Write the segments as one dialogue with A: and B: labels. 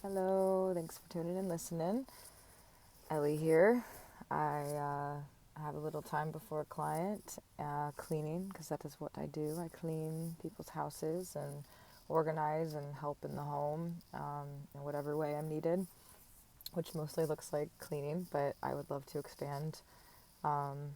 A: Hello, thanks for tuning in, listening. Ellie here. I have a little time before a client, cleaning, because that is what I do. I clean people's houses and organize and help in the home in whatever way I'm needed, which mostly looks like cleaning, but I would love to expand. Um,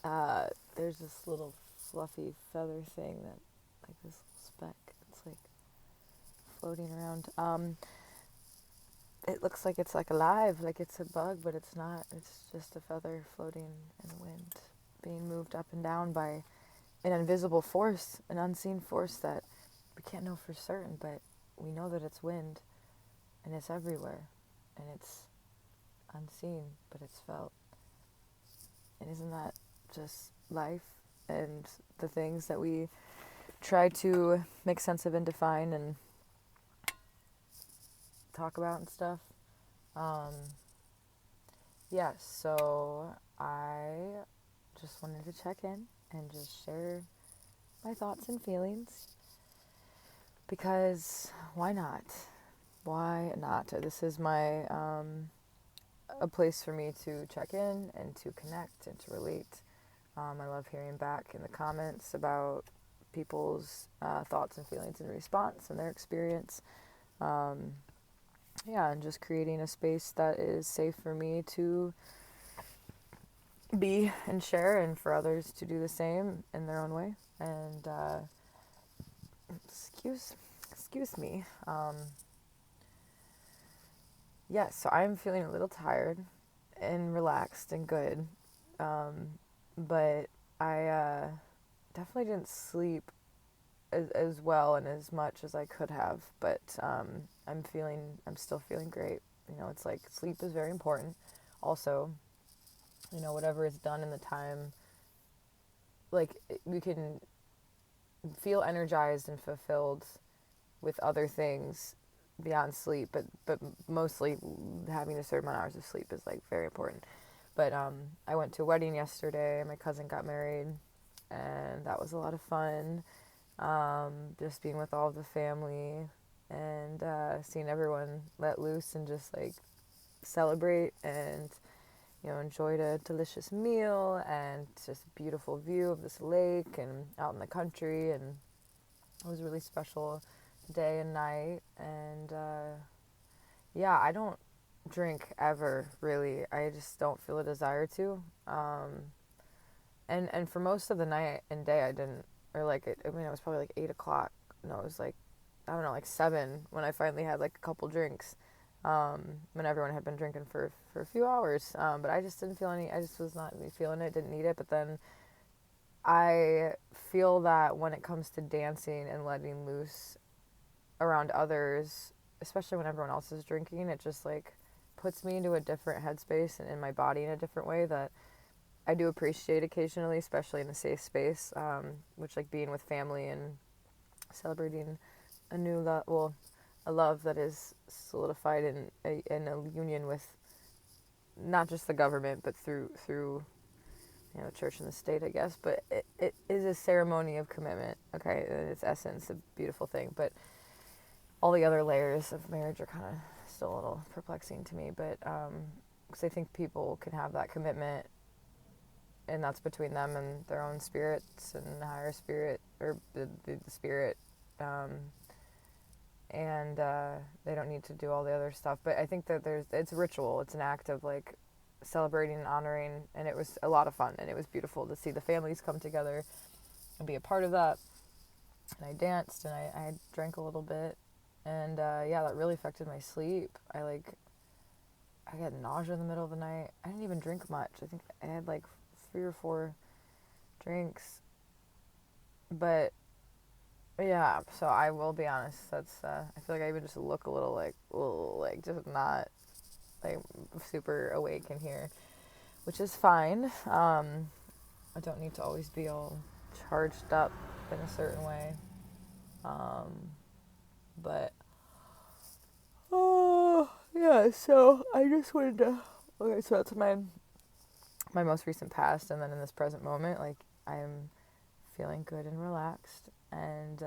A: there's this little fluffy feather thing that, like this speck, it's like floating around. It looks like it's like alive, like it's a bug, but it's not. It's just a feather floating in the wind, being moved up and down by an invisible force, an unseen force that we can't know for certain, but we know that it's wind and it's everywhere and it's unseen, but it's felt. And isn't that just life and the things that we try to make sense of and define and talk about and stuff? Um, yeah, so I just wanted to check in and just share my thoughts and feelings because why not? Why not? This is my a place for me to check in and to connect and to relate. I love hearing back in the comments about people's thoughts and feelings in response and their experience. Um, yeah, and just creating a space that is safe for me to be and share, and for others to do the same in their own way. And excuse me. Yes, so I'm feeling a little tired and relaxed and good, but I definitely didn't sleep as well and as much as I could have. But I'm still feeling great. It's like sleep is very important. Also, whatever is done in the time, like we can feel energized and fulfilled with other things beyond sleep, but mostly having a certain amount of hours of sleep is like very important. But I went to a wedding yesterday. My cousin got married, and that was a lot of fun. Just being with all of the family and seeing everyone let loose and just like celebrate and enjoyed a delicious meal and just a beautiful view of this lake and out in the country, and it was a really special day and night. And yeah, I don't drink ever, really. I just don't feel a desire to. And for most of the night and day, I didn't. Or like, it was probably like 8 o'clock. No, it was like, I don't know, like 7 when I finally had like a couple drinks. When everyone had been drinking for a few hours. But I just didn't feel any. I just was not feeling it. Didn't need it. But then I feel that when it comes to dancing and letting loose around others, especially when everyone else is drinking, it just like puts me into a different headspace and in my body in a different way that I do appreciate occasionally, especially in a safe space, which like being with family and celebrating a new love, well, a love that is solidified in a union with not just the government, but through church and the state, I guess. But it is a ceremony of commitment, okay, in its essence, a beautiful thing. But all the other layers of marriage are kind of still a little perplexing to me. But because I think people can have that commitment, and that's between them and their own spirits and the higher spirit, or the spirit, um, and they don't need to do all the other stuff. But I think that it's a ritual. It's an act of like celebrating and honoring, and it was a lot of fun, and it was beautiful to see the families come together and be a part of that. And I danced, and I drank a little bit, and yeah, that really affected my sleep. I got nausea in the middle of the night. I didn't even drink much. I think I had like 3 or 4 drinks, but yeah. So I will be honest. That's I feel like I even just look a little like, ugh, like just not like super awake in here, which is fine. I don't need to always be all charged up in a certain way. Um, but oh yeah. So I just wanted to. Okay, so that's my most recent past, and then in this present moment, like I am feeling good and relaxed, and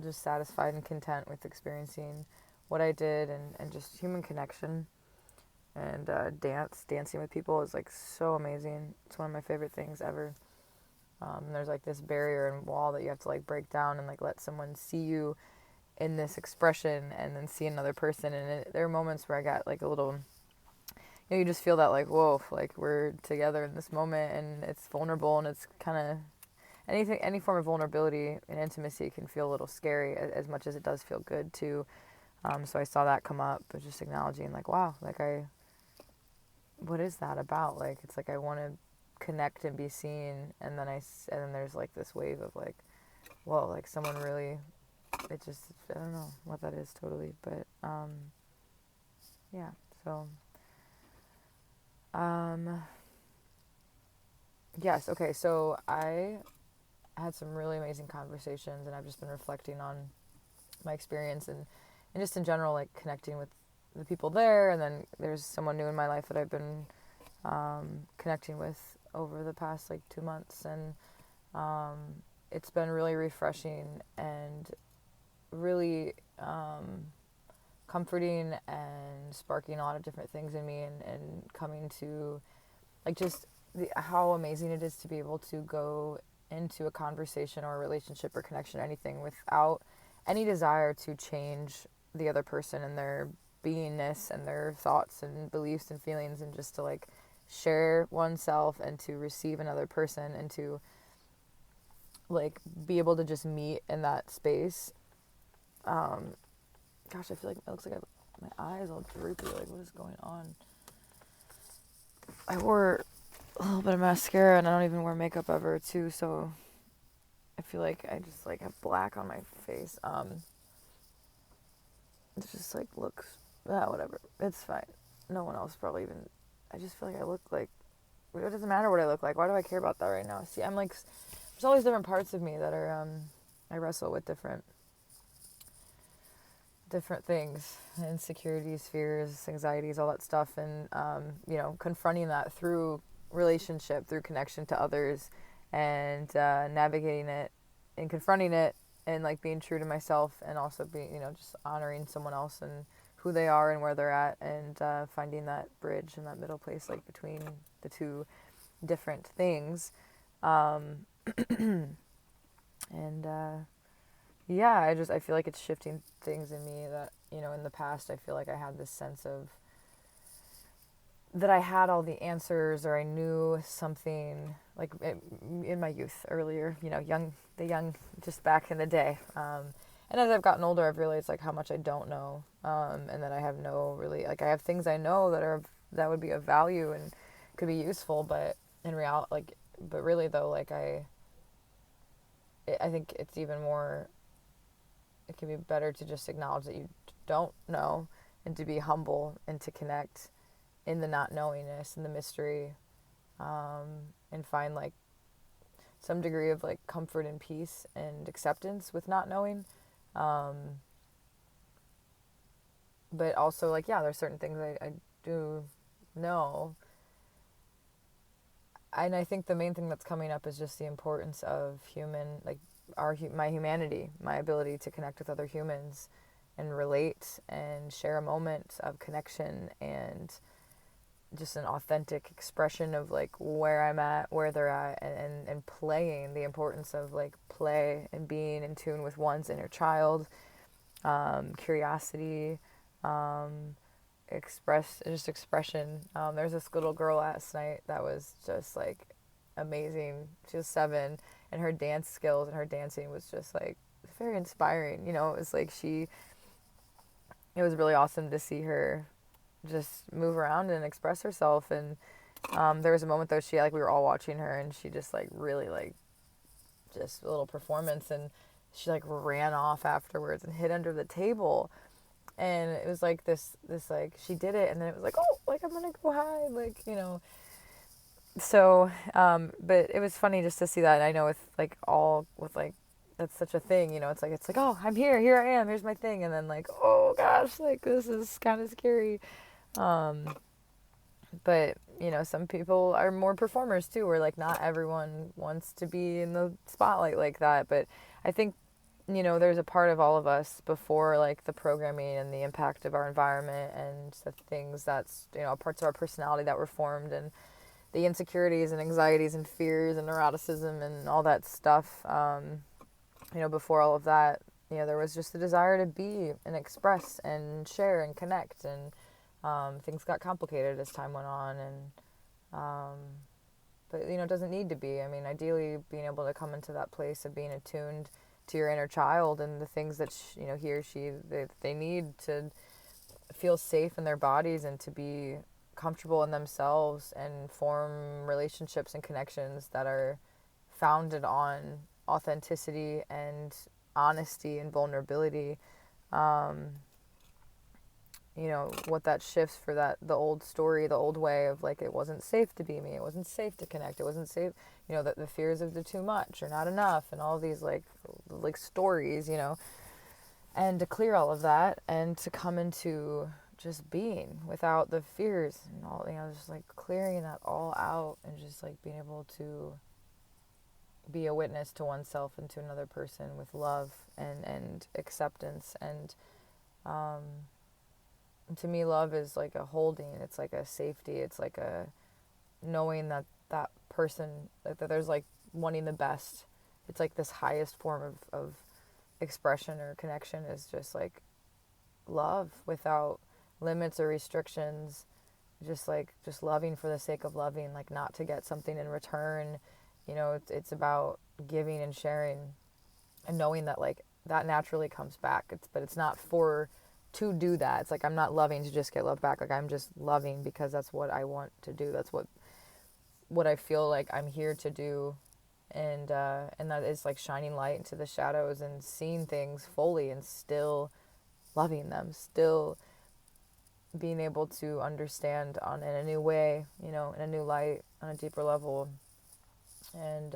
A: just satisfied and content with experiencing what I did, and just human connection. And dancing with people is like so amazing. It's one of my favorite things ever. There's like this barrier and wall that you have to like break down and like let someone see you in this expression and then see another person. And there are moments where I got like a little, you just feel that like, whoa, like we're together in this moment, and it's vulnerable, and it's kind of anything, any form of vulnerability and intimacy can feel a little scary as much as it does feel good too. So I saw that come up, but just acknowledging like, wow, like what is that about? Like, it's like I want to connect and be seen, and then there's like this wave of like, whoa, like someone really, it just, I don't know what that is totally, but yeah. So yes, okay. So I had some really amazing conversations, and I've just been reflecting on my experience, and just in general, like connecting with the people there. And then there's someone new in my life that I've been connecting with over the past like 2 months, and it's been really refreshing and really comforting and sparking a lot of different things in me, and coming to like just how amazing it is to be able to go into a conversation or a relationship or connection or anything without any desire to change the other person and their beingness and their thoughts and beliefs and feelings, and just to like share oneself and to receive another person, and to like be able to just meet in that space. Gosh, I feel like it looks like my eyes all droopy. Like, what is going on? I wore a little bit of mascara, and I don't even wear makeup ever too, so I feel like I just like have black on my face. It just like looks, whatever. It's fine. No one else probably even. I just feel like I look like. It doesn't matter what I look like. Why do I care about that right now? See, I'm like, there's all these different parts of me that are. I wrestle with different things, insecurities, fears, anxieties, all that stuff, and confronting that through relationship, through connection to others, and navigating it and confronting it, and like being true to myself, and also being, just honoring someone else and who they are and where they're at, and finding that bridge and that middle place, like between the two different things. And yeah, I feel like it's shifting things in me that, in the past I feel like I had this sense of that I had all the answers, or I knew something, like in my youth earlier, just back in the day. And as I've gotten older, I've realized like how much I don't know, and that I have no really, like I have things I know that would be of value and could be useful, but in reality, but really though, like I think it's even more, it can be better to just acknowledge that you don't know, and to be humble, and to connect in the not knowingness and the mystery, and find like some degree of like comfort and peace and acceptance with not knowing. But also like, yeah, there's certain things I do know. And I think the main thing that's coming up is just the importance of my humanity, my ability to connect with other humans and relate and share a moment of connection, and just an authentic expression of like where I'm at, where they're at, and playing, the importance of like play and being in tune with one's inner child, curiosity, expression. There's this little girl last night that was just like amazing. She was 7, and her dance skills and her dancing was just like very inspiring. It was like it was really awesome to see her just move around and express herself. And there was a moment though, we were all watching her, and she just like really like just a little performance, and she like ran off afterwards and hid under the table. And it was like this like she did it, and then it was like, oh, like I'm gonna go hide, like so but it was funny just to see that. And I know with that's such a thing, it's like, oh, I'm here I am, here's my thing, and then like, oh gosh, like this is kind of scary. But some people are more performers too, where like not everyone wants to be in the spotlight like that. But I think there's a part of all of us before like the programming and the impact of our environment and the things that's, parts of our personality that were formed, and the insecurities and anxieties and fears and neuroticism and all that stuff. Before all of that, there was just the desire to be and express and share and connect, and things got complicated as time went on, and but it doesn't need to be. I mean, ideally, being able to come into that place of being attuned to your inner child and the things that he or she they need to feel safe in their bodies and to be comfortable in themselves and form relationships and connections that are founded on authenticity and honesty and vulnerability. um, what that shifts for that, the old story, the old way of like, it wasn't safe to be me, it wasn't safe to connect, it wasn't safe, the fears of the too much or not enough and all these like stories, and to clear all of that and to come into just being without the fears and all, just like clearing that all out and just like being able to be a witness to oneself and to another person with love and acceptance. And to me, love is like a holding, it's like a safety, it's like a knowing that that person, that there's like wanting the best. It's like this highest form of expression or connection is just like love without limits or restrictions, just loving for the sake of loving, like not to get something in return. It's about giving and sharing and knowing that like that naturally comes back. But it's not for to do that. It's like I'm not loving to just get love back. Like I'm just loving because that's what I want to do. That's what I feel like I'm here to do. And that is like shining light into the shadows and seeing things fully and still loving them, still being able to understand in a new way, in a new light, on a deeper level. And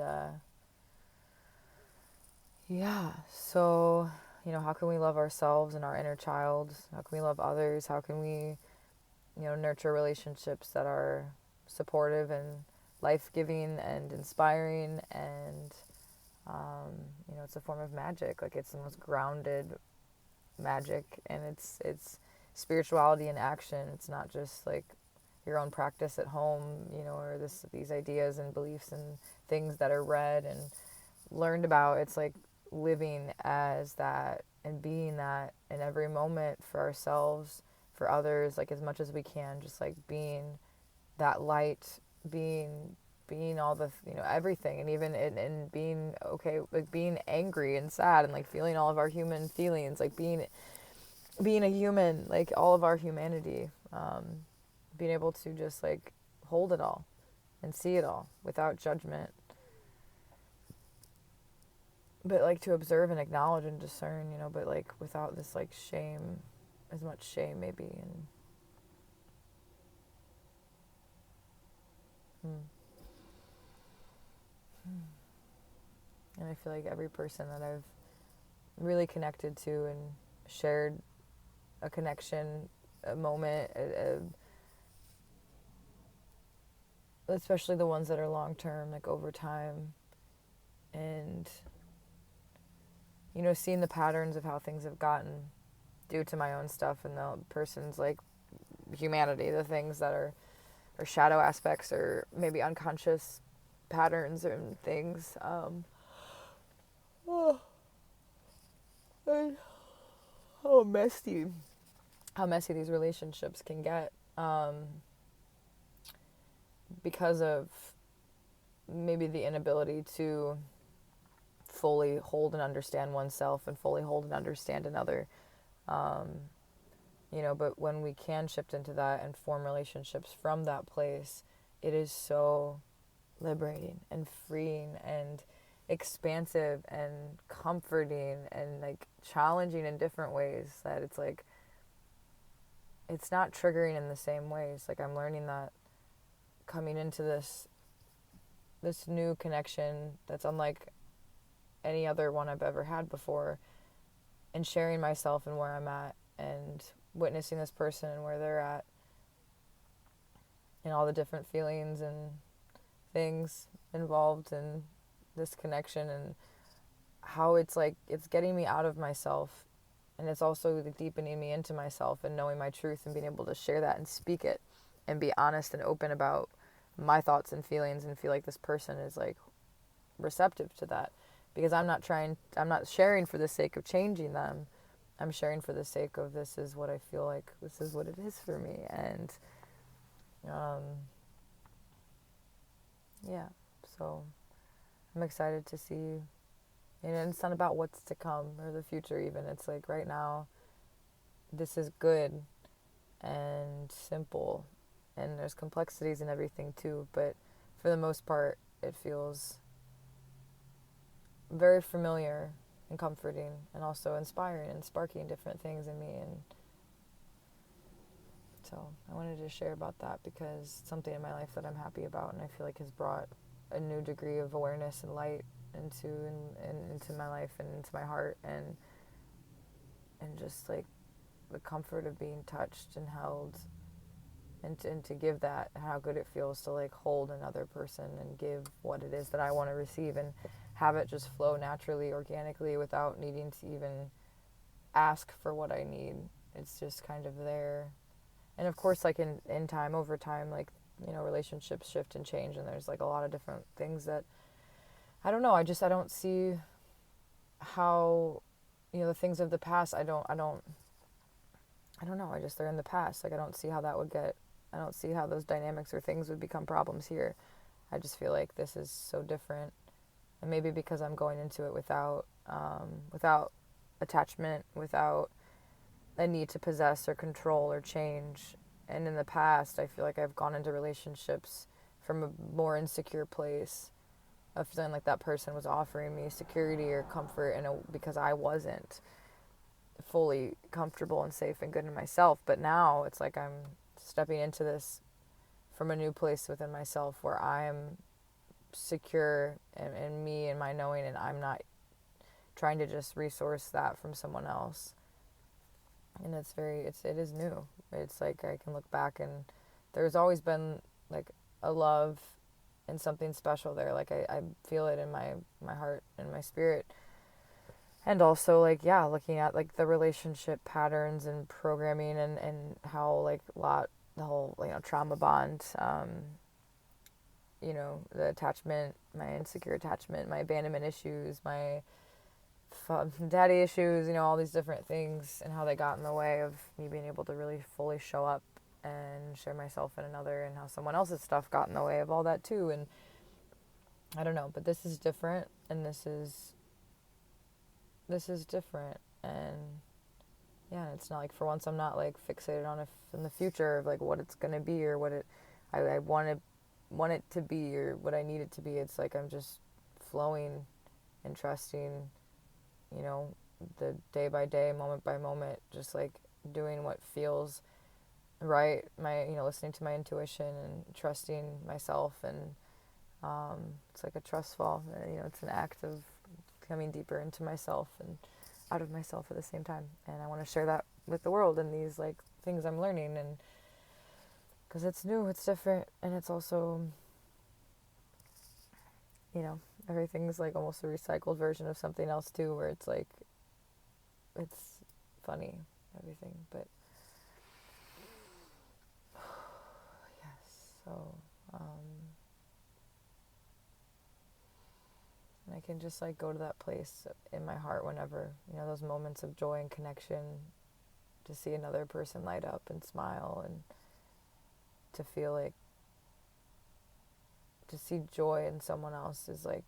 A: yeah, so, how can we love ourselves and our inner child? How can we love others? How can we, nurture relationships that are supportive and life-giving and inspiring? And, it's a form of magic. Like, it's the most grounded magic, and it's spirituality in action. It's not just like your own practice at home, or these ideas and beliefs and things that are read and learned about. It's like living as that and being that in every moment for ourselves, for others, like as much as we can, just like being that light, being all the, everything, and even in being okay, like being angry and sad and like feeling all of our human feelings, like being a human, like all of our humanity, being able to just like hold it all and see it all without judgment, but like to observe and acknowledge and discern, but like without this like shame, as much shame maybe. And I feel like every person that I've really connected to and shared a connection, a moment, especially the ones that are long term, like over time, and seeing the patterns of how things have gotten due to my own stuff and the person's like humanity, the things that are or shadow aspects or maybe unconscious patterns and things. Oh, and how messy these relationships can get, because of maybe the inability to fully hold and understand oneself and fully hold and understand another. But when we can shift into that and form relationships from that place, it is so liberating and freeing and expansive and comforting and like challenging in different ways, that it's like it's not triggering in the same ways. Like I'm learning that coming into this new connection that's unlike any other one I've ever had before, and sharing myself and where I'm at and witnessing this person and where they're at and all the different feelings and things involved in this connection, and how it's like it's getting me out of myself, and it's also deepening me into myself and knowing my truth and being able to share that and speak it and be honest and open about my thoughts and feelings, and feel like this person is like receptive to that, because I'm not sharing for the sake of changing them. I'm sharing for the sake of, this is what I feel like, this is what it is for me. And um, yeah, so I'm excited to see. And it's not about what's to come or the future even. It's like right now, this is good and simple, and there's complexities and everything too, but for the most part it feels very familiar and comforting, and also inspiring and sparking different things in me. And so I wanted to share about that, because it's something in my life that I'm happy about, and I feel like has brought a new degree of awareness and light into my life and into my heart, and just like the comfort of being touched and held, and to give that, how good it feels to like hold another person and give what it is that I want to receive, and have it just flow naturally, organically, without needing to even ask for what I need. It's just kind of there. And of course, like in time, over time, like, relationships shift and change, and there's like a lot of different things that I don't know. I don't see how, the things of the past. I don't know. They're in the past. Like, I don't see how that would get. I don't see how those dynamics or things would become problems here. I just feel like this is so different, and maybe because I'm going into it without attachment, without a need to possess or control or change. And in the past, I feel like I've gone into relationships from a more insecure place of feeling like that person was offering me security or comfort, because I wasn't fully comfortable and safe and good in myself. But now it's like I'm stepping into this from a new place within myself, where I'm secure in me and my knowing, and I'm not trying to just resource that from someone else. And it is new. It's like I can look back, and there's always been like a love and something special there. Like I feel it in my heart and my spirit. And also, like, yeah, looking at like the relationship patterns and programming, and how like the whole, trauma bond, the attachment, my insecure attachment, my abandonment issues, my daddy issues, all these different things, and how they got in the way of me being able to really fully show up and share myself in another, and how someone else's stuff got in the way of all that too. And I don't know, but this is different, and this is different. And yeah, it's not like, for once, I'm not like fixated on if in the future of like what it's gonna be, or what I want it to be, or what I need it to be. It's like I'm just flowing and trusting, the day by day, moment by moment, just like doing what feels right. Listening to my intuition and trusting myself. And it's like a trust fall. It's an act of coming deeper into myself and out of myself at the same time. And I want to share that with the world, and these like things I'm learning, and because it's new, it's different, and it's also, everything's like almost a recycled version of something else too, where it's like, it's funny, everything. But yes, so and I can just like go to that place in my heart whenever, those moments of joy and connection, to see another person light up and smile, and to feel like, to see joy in someone else is like,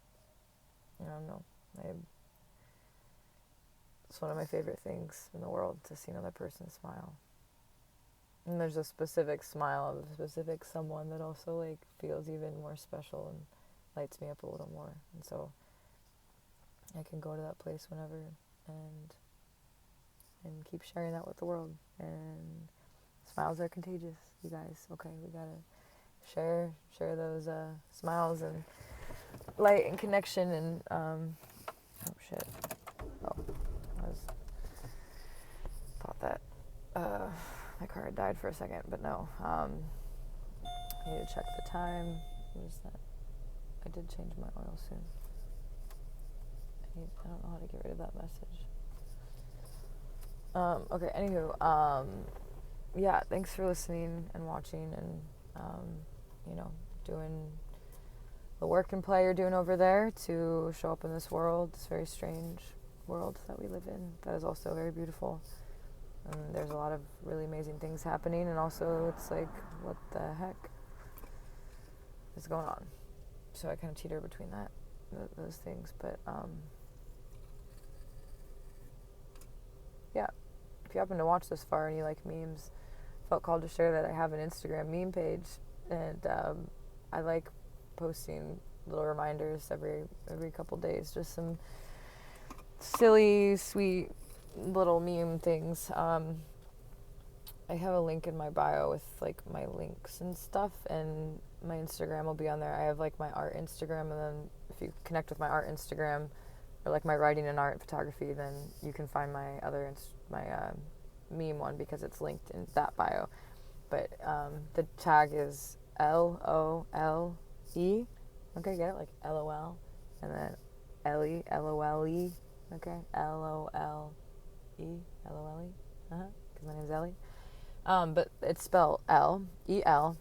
A: I don't know, it's one of my favorite things in the world, to see another person smile. And there's a specific smile of a specific someone that also like feels even more special and lights me up a little more. And so I can go to that place whenever, and keep sharing that with the world. And smiles are contagious, you guys. Okay, we gotta share those smiles and light and connection. And oh shit, thought that my car had died for a second, but no. I need to check the time. What is that? I did change my oil soon. I don't know how to get rid of that message. Okay, anywho, yeah, thanks for listening and watching and, doing the work and play you're doing over there to show up in this world, this very strange world that we live in that is also very beautiful. And there's a lot of really amazing things happening, and also it's like, what the heck is going on? So I kind of teeter between those things, but yeah, if you happen to watch this far and you like memes, felt called to share that I have an Instagram meme page, and I like posting little reminders every couple days, just some silly, sweet little meme things. I have a link in my bio with like my links and stuff, and my Instagram will be on there. I have like my art Instagram, and then if you connect with my art Instagram or like my writing and art and photography, then you can find my other meme one because it's linked in that bio. But the tag is LOLE. Okay, get it? Like LOL, and then LE, LOLE. Okay, LOLE, LOLE. Because my name's Ellie. But it's spelled LEL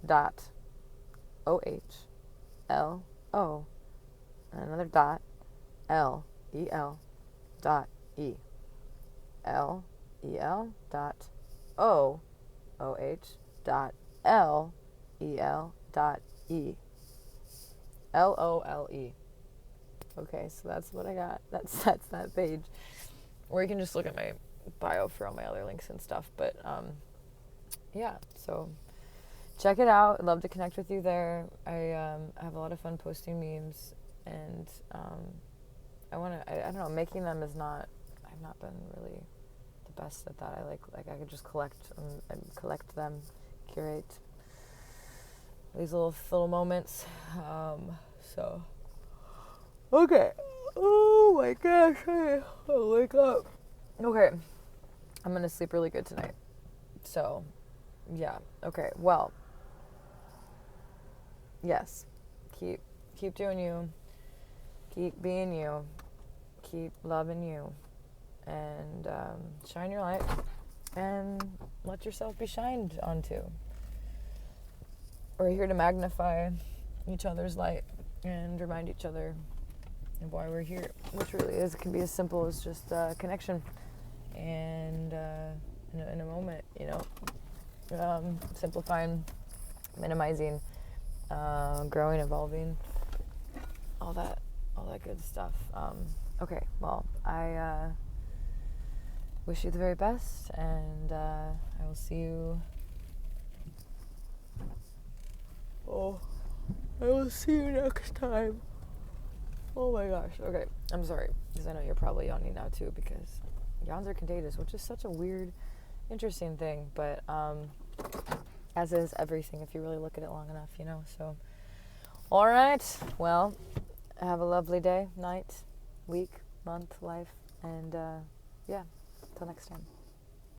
A: dot OHLO, and another dot LEL dot E. LEL dot OOH dot LEL dot E. LOLE. Okay, so that's what I got. That's that page. Or you can just look at my bio for all my other links and stuff. But yeah, so check it out. I'd love to connect with you there. I have a lot of fun posting memes, and I don't know, making them is not, I've not been really the best at that. I like I could just collect them, curate these little moments. So okay. Oh my gosh, I'll wake up. Okay, I'm gonna sleep really good tonight. So, yeah. Okay. Well, yes. Keep doing you. Keep being you. Keep loving you, and shine your light, and let yourself be shined onto. We're here to magnify each other's light and remind each other of why we're here, which really can be as simple as just connection and in a moment, simplifying, minimizing, growing, evolving, all that good stuff. Okay, well, I wish you the very best, and I will see you. I will see you next time. Oh my gosh. Okay, I'm sorry, because I know you're probably yawning now too, because yawns are contagious, which is such a weird, interesting thing, but as is everything if you really look at it long enough, so. All right, well, have a lovely day, night, week, month, life, and yeah, till next time.